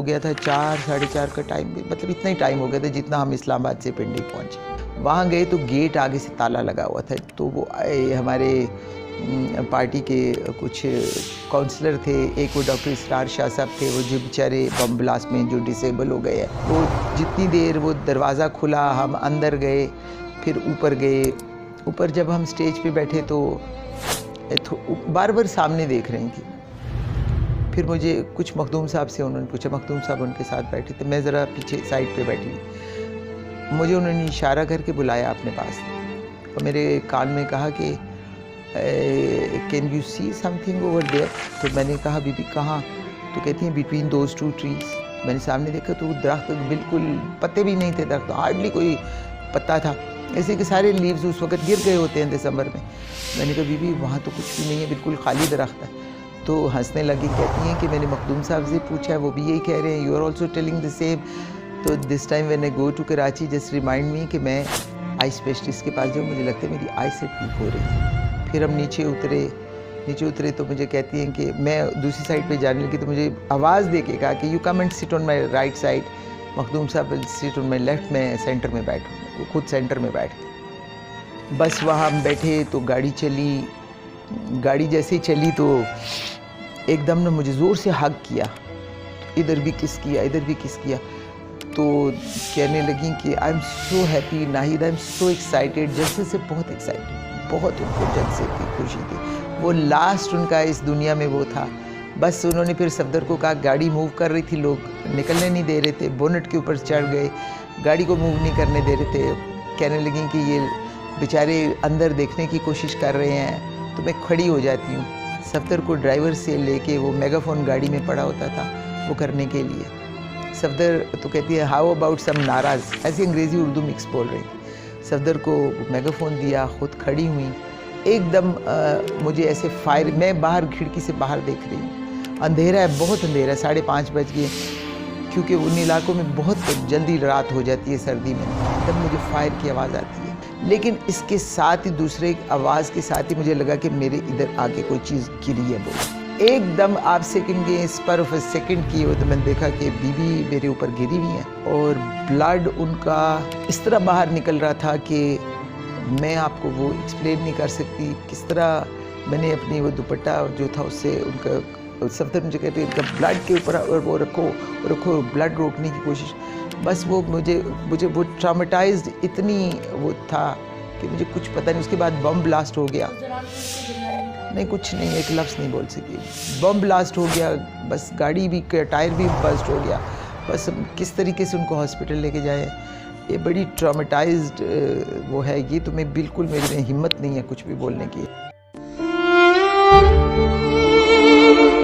गया था 4 साढ़े 4 का टाइम, मतलब इतना ही टाइम हो गया था जितना हम इस्लामाबाद से पिंडी पहुँचे। वहाँ गए तो गेट आगे से ताला लगा हुआ था, तो वो हमारे पार्टी के कुछ काउंसलर थे, एक वो डॉक्टर इसरार शाह साहब थे, वो जो बेचारे बम ब्लास्ट में जो डिसेबल हो गए हैं, वो जितनी देर वो दरवाज़ा खुला हम अंदर गए, फिर ऊपर गए। ऊपर जब हम स्टेज पे बैठे तो बार बार सामने देख रही थी। फिर मुझे कुछ मखदूम साहब से उन्होंने पूछा, मखदूम साहब उनके साथ बैठे थे, मैं ज़रा पीछे साइड पे बैठी। मुझे उन्होंने इशारा करके बुलाया अपने पास और मेरे कान में कहा कि can you see something over there. तो मैंने कहा बीबी कहाँ? तो कहती हैं बिटवीन दोज 2 ट्रीज। मैंने सामने देखा तो वो दरख्त बिल्कुल पत्ते भी नहीं थे, दरख्त हार्डली कोई पत्ता था, ऐसे कि सारे लीव्स उस वक्त गिर गए होते हैं दिसंबर में। मैंने कहा बीबी वहाँ तो कुछ भी नहीं है, बिल्कुल खाली दरख्त है। तो हंसने लगी, कहती हैं कि मैंने मखदूम साहब से पूछा है, वो भी यही कह रहे हैं, you are also telling the same. तो this time when I go to Karachi just remind me कि मैं आई स्पेशलिस्ट के पास जाऊँ, मुझे लगता है मेरी आई से ठीक हो रही है। फिर हम नीचे उतरे तो मुझे कहती हैं कि मैं दूसरी साइड पे जाने लगी, तो मुझे आवाज़ दे के कहा कि you come and sit on my right side, Makhdoom साहब will sit on my left, मैं सेंटर में बैठूँ। वो खुद सेंटर में बैठ गई। बस वहाँ हम बैठे तो गाड़ी चली। गाड़ी जैसे ही चली तो एकदम ने मुझे ज़ोर से हग किया, इधर भी किस किया, इधर भी किस किया। तो कहने लगी कि I am so happy Nahid, I am so excited. जलसे से बहुत एक्साइटेड, बहुत उनको जलसे की खुशी थी। वो लास्ट उनका इस दुनिया में वो था। बस उन्होंने फिर सफदर को कहा, गाड़ी मूव कर रही थी, लोग निकलने नहीं दे रहे थे, बोनट के ऊपर चढ़ गए, गाड़ी को मूव नहीं करने दे रहे थे। कहने लगी कि ये बेचारे अंदर देखने की कोशिश कर रहे हैं, तो मैं खड़ी हो जाती हूँ। सफदर को ड्राइवर से लेके वो मेगाफोन गाड़ी में पड़ा होता था वो करने के लिए। सफदर तो कहती है हाउ अबाउट सम नाराज़, ऐसी अंग्रेज़ी उर्दू मिक्स बोल रही थी। सफदर को मेगाफोन दिया, खुद खड़ी हुई। एकदम मुझे ऐसे फायर, मैं बाहर खिड़की से बाहर देख रही हूँ, अंधेरा है, बहुत अंधेरा है, 5:30 बज गए, क्योंकि उन इलाकों में बहुत जल्दी रात हो जाती है सर्दी में। तब मुझे फायर की आवाज़ आती है, लेकिन इसके साथ ही दूसरे आवाज़ के साथ ही मुझे लगा कि मेरे इधर आके कोई चीज़ गिरी है। वो एकदम आप सेकंड के स्पर ऑफ सेकंड की हो तो मैंने देखा कि बीबी मेरे ऊपर गिरी हुई है और ब्लड उनका इस तरह बाहर निकल रहा था कि मैं आपको वो एक्सप्लेन नहीं कर सकती किस तरह। मैंने अपनी वो दुपट्टा जो था उससे उनका, सफदर मुझे कहते हैं इनका ब्लड के ऊपर और वो रखो ब्लड रोकने की कोशिश। बस वो मुझे वो ट्रामेटाइज्ड इतनी वो था कि मुझे कुछ पता नहीं। उसके बाद बम ब्लास्ट हो गया, नहीं कुछ नहीं, एक लफ्ज़ नहीं बोल सकी। बम ब्लास्ट हो गया, बस गाड़ी भी टायर भी बस्ट हो गया। बस किस तरीके से उनको हॉस्पिटल लेके जाए, ये बड़ी ट्रामेटाइज्ड वो है ये। तो मैं बिल्कुल, मेरे में हिम्मत नहीं है कुछ भी बोलने की।